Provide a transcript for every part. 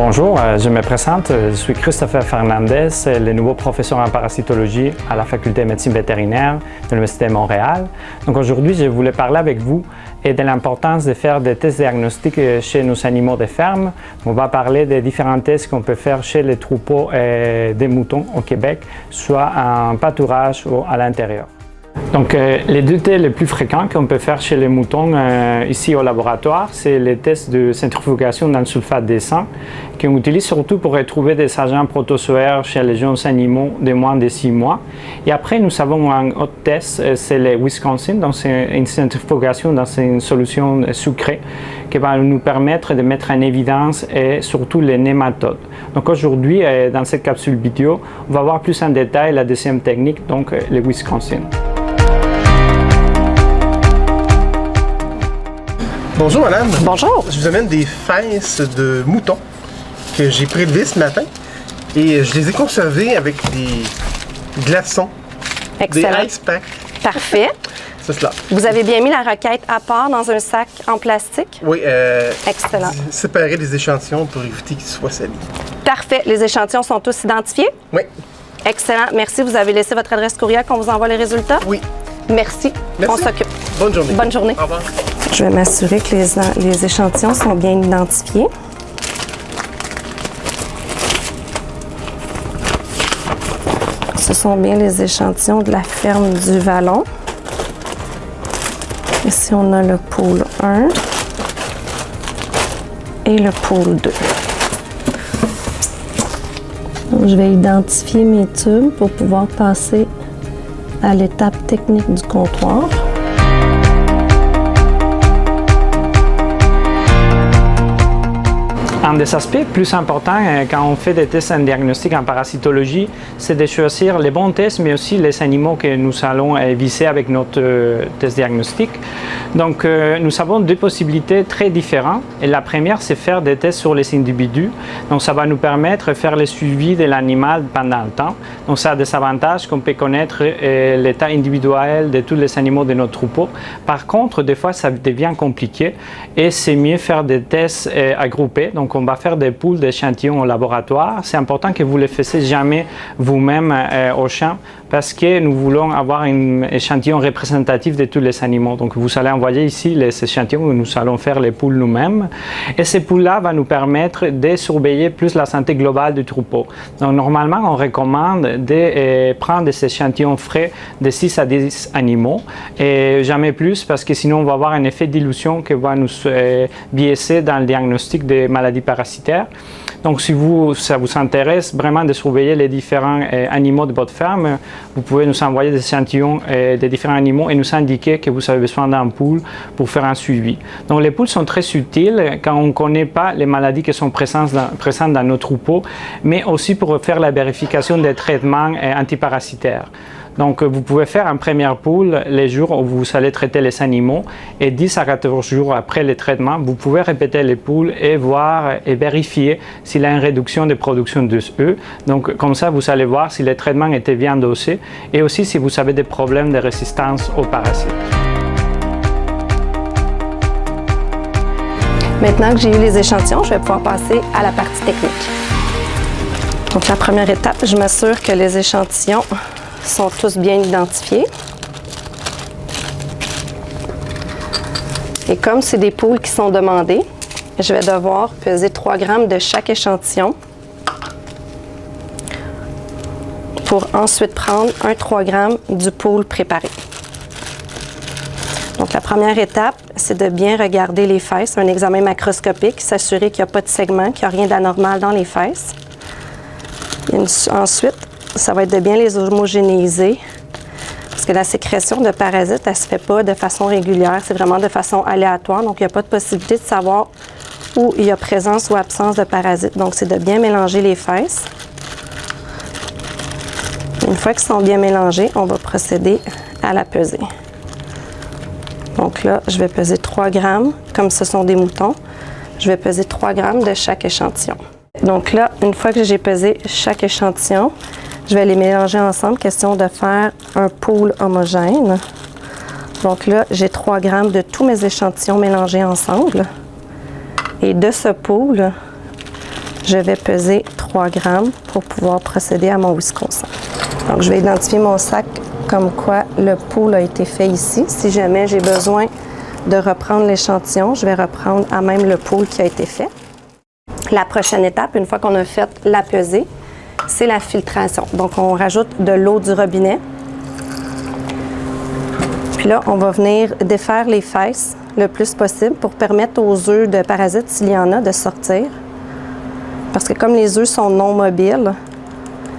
Bonjour, je me présente, je suis Christopher Fernandez, le nouveau professeur en parasitologie à la Faculté de médecine vétérinaire de l'Université de Montréal. Donc aujourd'hui, je voulais parler avec vous de l'importance de faire des tests diagnostiques chez nos animaux de ferme. On va parler des différents tests qu'on peut faire chez les troupeaux des moutons au Québec, soit en pâturage ou à l'intérieur. Donc, les deux tests les plus fréquents qu'on peut faire chez les moutons ici au laboratoire, c'est les tests de centrifugation dans le sulfate de sang qu'on utilise surtout pour retrouver des agents protozoaires chez les jeunes animaux de moins de 6 mois. Et après, nous avons un autre test, c'est le Wisconsin, donc c'est une centrifugation dans une solution sucrée qui va nous permettre de mettre en évidence et surtout les nématodes. Donc aujourd'hui, dans cette capsule vidéo, on va voir plus en détail la deuxième technique, donc le Wisconsin. Bonjour madame. Bonjour. Je vous amène des fesses de moutons que j'ai prélevées ce matin et je les ai conservées avec des glaçons. Excellent. Des ice packs. Parfait. C'est cela. Vous avez bien mis la requête à part dans un sac en plastique? Oui. Excellent. Séparer les échantillons pour éviter qu'ils soient salis. Parfait. Les échantillons sont tous identifiés? Oui. Excellent. Merci. Vous avez laissé votre adresse courriel qu'on vous envoie les résultats? Oui. Merci. Merci. On s'occupe. Bonne journée. Bonne journée. Au revoir. Je vais m'assurer que les échantillons sont bien identifiés. Ce sont bien les échantillons de la ferme du Vallon. Ici, on a le pôle 1 et le pôle 2. Donc, je vais identifier mes tubes pour pouvoir passer à l'étape technique du comptoir. Un des aspects plus importants quand on fait des tests en diagnostic en parasitologie, c'est de choisir les bons tests, mais aussi les animaux que nous allons viser avec notre test diagnostic. Donc, nous avons deux possibilités très différentes. Et la première, c'est faire des tests sur les individus. Donc, ça va nous permettre de faire le suivi de l'animal pendant le temps. Donc, ça a des avantages qu'on peut connaître l'état individuel de tous les animaux de notre troupeau. Par contre, des fois, ça devient compliqué et c'est mieux faire des tests agrupés. Donc, on va faire des poules d'échantillons au laboratoire. C'est important que vous ne le fassiez jamais vous-même au champ parce que nous voulons avoir un échantillon représentatif de tous les animaux. Donc, vous allez envoyer ici les échantillons où nous allons faire les poules nous-mêmes. Et ces poules-là vont nous permettre de surveiller plus la santé globale du troupeau. Donc, normalement, on recommande de prendre des échantillons frais de 6 à 10 animaux et jamais plus parce que sinon, on va avoir un effet d'illusion qui va nous biaiser dans le diagnostic des maladies parasitaires. Donc, si ça vous intéresse vraiment de surveiller les différents animaux de votre ferme, vous pouvez nous envoyer des échantillons des différents animaux et nous indiquer que vous avez besoin d'un poule pour faire un suivi. Donc, les poules sont très utiles quand on ne connaît pas les maladies qui sont présentes dans nos troupeaux, mais aussi pour faire la vérification des traitements antiparasitaires. Donc, vous pouvez faire une première poule les jours où vous allez traiter les animaux et 10 à 14 jours après le traitement, vous pouvez répéter les poules et voir et vérifier s'il y a une réduction de production d'œufs. Donc, comme ça, vous allez voir si le traitement était bien dosé et aussi si vous avez des problèmes de résistance aux parasites. Maintenant que j'ai eu les échantillons, je vais pouvoir passer à la partie technique. Donc, la première étape, je m'assure que les échantillons sont tous bien identifiés. Et comme c'est des poules qui sont demandées, je vais devoir peser 3 grammes de chaque échantillon pour ensuite prendre un 3 grammes du poule préparé. Donc, la première étape, c'est de bien regarder les fesses, un examen macroscopique, s'assurer qu'il n'y a pas de segment, qu'il n'y a rien d'anormal dans les fesses. Ensuite, ça va être de bien les homogénéiser parce que la sécrétion de parasites, elle ne se fait pas de façon régulière, c'est vraiment de façon aléatoire. Donc, il n'y a pas de possibilité de savoir où il y a présence ou absence de parasites. Donc, c'est de bien mélanger les fesses. Une fois qu'ils sont bien mélangés, on va procéder à la pesée. Donc là, je vais peser 3 grammes, comme ce sont des moutons, je vais peser 3 grammes de chaque échantillon. Donc là, une fois que j'ai pesé chaque échantillon, je vais les mélanger ensemble, question de faire un pool homogène. Donc là, j'ai 3 grammes de tous mes échantillons mélangés ensemble. Et de ce pool, je vais peser 3 grammes pour pouvoir procéder à mon Wisconsin. Donc, je vais identifier mon sac comme quoi le pool a été fait ici. Si jamais j'ai besoin de reprendre l'échantillon, je vais reprendre à même le pool qui a été fait. La prochaine étape, une fois qu'on a fait la pesée, c'est la filtration. Donc, on rajoute de l'eau du robinet. Puis là, on va venir défaire les fesses le plus possible pour permettre aux œufs de parasites, s'il y en a, de sortir. Parce que comme les œufs sont non mobiles,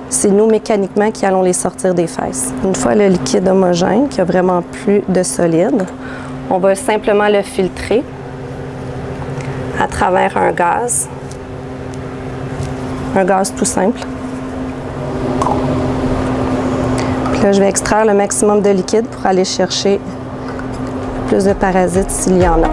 c'est nous, mécaniquement, qui allons les sortir des fesses. Une fois le liquide homogène, qui a vraiment plus de solide, on va simplement le filtrer à travers un gaz tout simple. Puis là, je vais extraire le maximum de liquide pour aller chercher plus de parasites s'il y en a.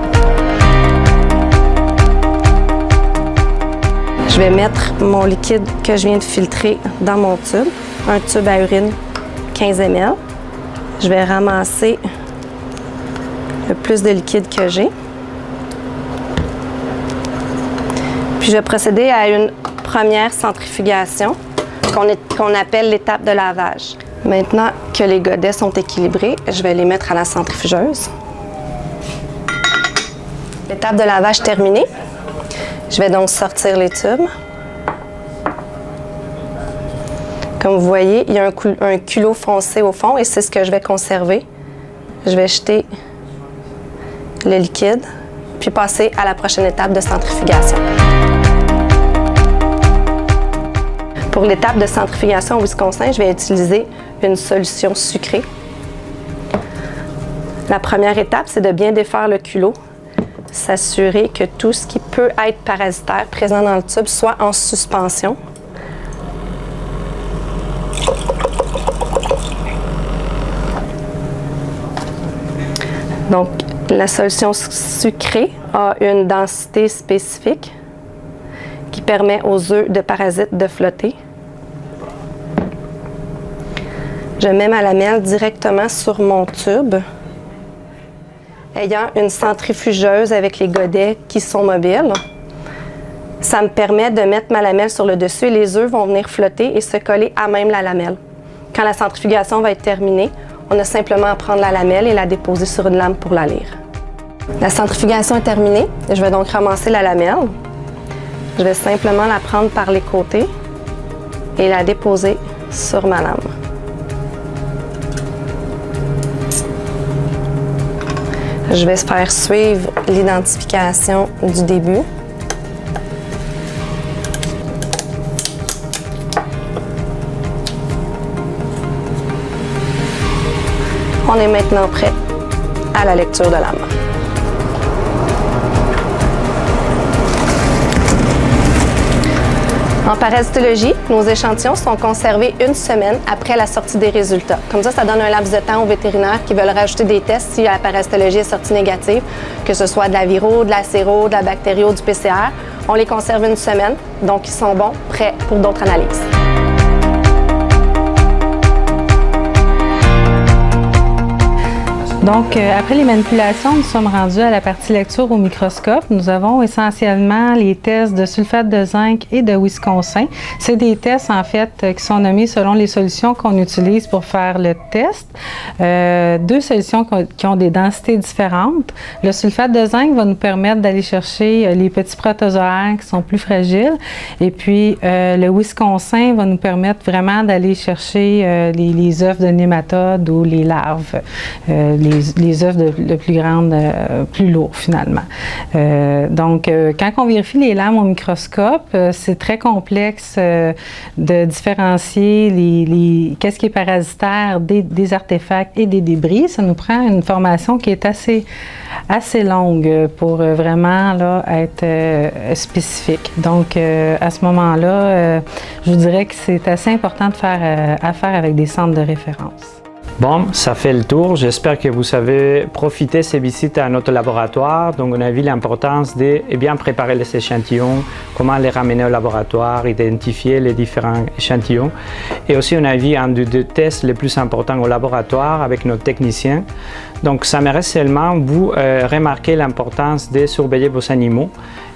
Je vais mettre mon liquide que je viens de filtrer dans mon tube, un tube à urine 15 ml. Je vais ramasser le plus de liquide que j'ai. Puis je vais procéder à une première centrifugation qu'on appelle l'étape de lavage. Maintenant que les godets sont équilibrés, je vais les mettre à la centrifugeuse. L'étape de lavage terminée. Je vais donc sortir les tubes. Comme vous voyez, il y a un culot foncé au fond et c'est ce que je vais conserver. Je vais jeter le liquide, puis passer à la prochaine étape de centrifugation. Pour l'étape de centrifugation au Wisconsin, je vais utiliser une solution sucrée. La première étape, c'est de bien défaire le culot, s'assurer que tout ce qui peut être parasitaire présent dans le tube soit en suspension. Donc, la solution sucrée a une densité spécifique qui permet aux œufs de parasites de flotter. Je mets ma lamelle directement sur mon tube, ayant une centrifugeuse avec les godets qui sont mobiles. Ça me permet de mettre ma lamelle sur le dessus et les œufs vont venir flotter et se coller à même la lamelle. Quand la centrifugation va être terminée, on a simplement à prendre la lamelle et la déposer sur une lame pour la lire. La centrifugation est terminée. Je vais donc ramasser la lamelle. Je vais simplement la prendre par les côtés et la déposer sur ma lame. Je vais faire suivre l'identification du début. On est maintenant prêt à la lecture de lame. En parasitologie, nos échantillons sont conservés 1 semaine après la sortie des résultats. Comme ça donne un laps de temps aux vétérinaires qui veulent rajouter des tests si la parasitologie est sortie négative, que ce soit de la viro, de la séro, de la bactério, du PCR. On les conserve 1 semaine, donc ils sont bons, prêts pour d'autres analyses. Donc, après les manipulations, nous sommes rendus à la partie lecture au microscope. Nous avons essentiellement les tests de sulfate de zinc et de Wisconsin. C'est des tests, en fait, qui sont nommés selon les solutions qu'on utilise pour faire le test. 2 solutions qui ont des densités différentes. Le sulfate de zinc va nous permettre d'aller chercher les petits protozoaires qui sont plus fragiles. Et puis, le Wisconsin va nous permettre vraiment d'aller chercher les œufs de nématodes ou les larves, les œufs de plus grande, plus lourds finalement. Donc, quand on vérifie les lames au microscope, c'est très complexe de différencier qu'est-ce qui est parasitaire des artefacts et des débris. Ça nous prend une formation qui est assez longue pour vraiment là, être spécifique. Donc, à ce moment-là, je vous dirais que c'est assez important de faire affaire avec des centres de référence. Bon, ça fait le tour. J'espère que vous avez profité de ces visites à notre laboratoire. Donc, on a vu l'importance de bien préparer les échantillons, comment les ramener au laboratoire, identifier les différents échantillons. Et aussi, on a vu un des tests les plus importants au laboratoire avec nos techniciens. Donc, ça me reste seulement vous remarquer l'importance de surveiller vos animaux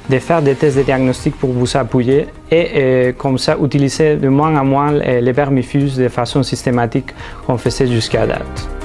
de faire des tests de diagnostic pour vous appuyer et comme ça utiliser de moins en moins les vermifuges de façon systématique qu'on faisait jusqu'à date.